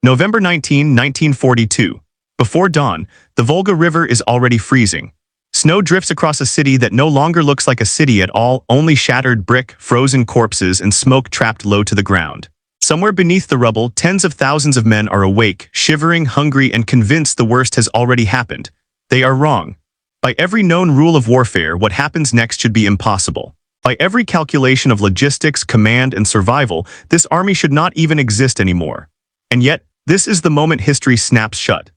November 19, 1942. Before dawn, the Volga River is already freezing. Snow drifts across a city that no longer looks like a city at all, only shattered brick, frozen corpses, and smoke trapped low to the ground. Somewhere beneath the rubble, tens of thousands of men are awake, shivering, hungry, and convinced the worst has already happened. They are wrong. By every known rule of warfare, what happens next should be impossible. By every calculation of logistics, command, and survival, this army should not even exist anymore. And yet, this is the moment history snaps shut.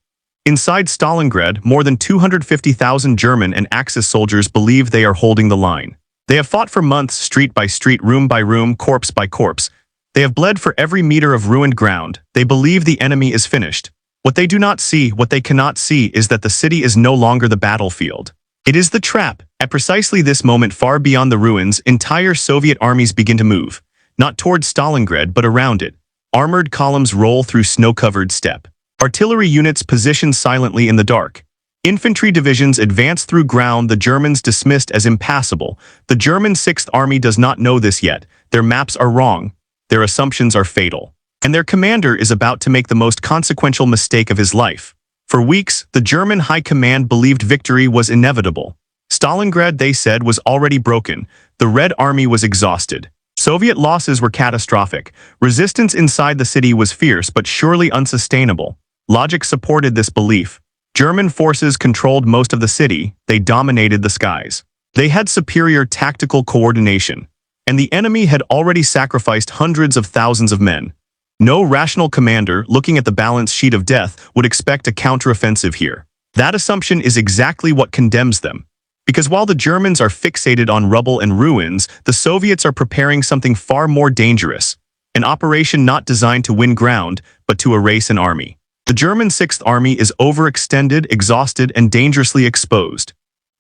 Inside Stalingrad, more than 250,000 German and Axis soldiers believe they are holding the line. They have fought for months, street by street, room by room, corpse by corpse. They have bled for every meter of ruined ground. They believe the enemy is finished. What they do not see, what they cannot see, is that the city is no longer the battlefield. It is the trap. At precisely this moment, far beyond the ruins, entire Soviet armies begin to move. Not toward Stalingrad, but around it. Armored columns roll through snow-covered steppe. Artillery units position silently in the dark. Infantry divisions advance through ground the Germans dismissed as impassable. The German 6th Army does not know this yet. Their maps are wrong. Their assumptions are fatal. And their commander is about to make the most consequential mistake of his life. For weeks, the German high command believed victory was inevitable. Stalingrad, they said, was already broken. The Red Army was exhausted. Soviet losses were catastrophic. Resistance inside the city was fierce but surely unsustainable. Logic supported this belief. German forces controlled most of the city. They dominated the skies. They had superior tactical coordination. And the enemy had already sacrificed hundreds of thousands of men. No rational commander, looking at the balance sheet of death, would expect a counteroffensive here. That assumption is exactly what condemns them. Because while the Germans are fixated on rubble and ruins, the Soviets are preparing something far more dangerous. An operation not designed to win ground, but to erase an army. The German 6th Army is overextended, exhausted, and dangerously exposed.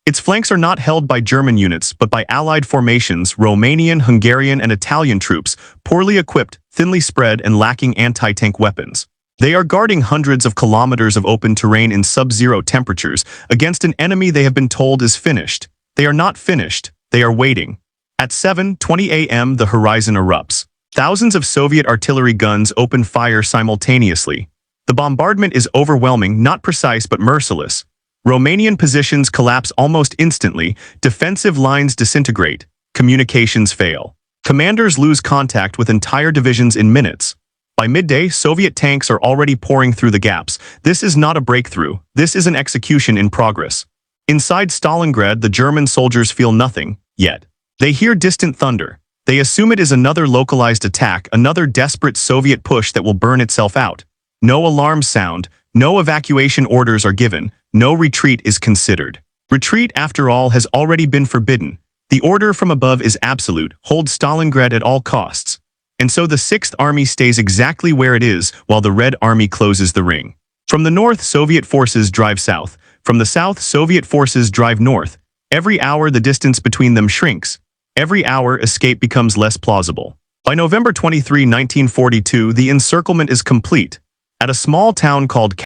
Its flanks are not held by German units, but by Allied formations, Romanian, Hungarian, and Italian troops, poorly equipped, thinly spread, and lacking anti-tank weapons. They are guarding hundreds of kilometers of open terrain in sub-zero temperatures against an enemy they have been told is finished. They are not finished. They are waiting. At 7:20 a.m., the horizon erupts. Thousands of Soviet artillery guns open fire simultaneously. The bombardment is overwhelming, not precise but merciless. Romanian positions collapse almost instantly, defensive lines disintegrate, communications fail. Commanders lose contact with entire divisions in minutes. By midday, Soviet tanks are already pouring through the gaps. This is not a breakthrough. This is an execution in progress. Inside Stalingrad, the German soldiers feel nothing, yet. They hear distant thunder. They assume it is another localized attack, another desperate Soviet push that will burn itself out. No alarms sound, no evacuation orders are given, no retreat is considered. Retreat, after all, has already been forbidden. The order from above is absolute: hold Stalingrad at all costs. And so the 6th Army stays exactly where it is, while the Red Army closes the ring. From the north, Soviet forces drive south. From the south, Soviet forces drive north. Every hour, the distance between them shrinks. Every hour, escape becomes less plausible. By November 23, 1942, the encirclement is complete. At a small town called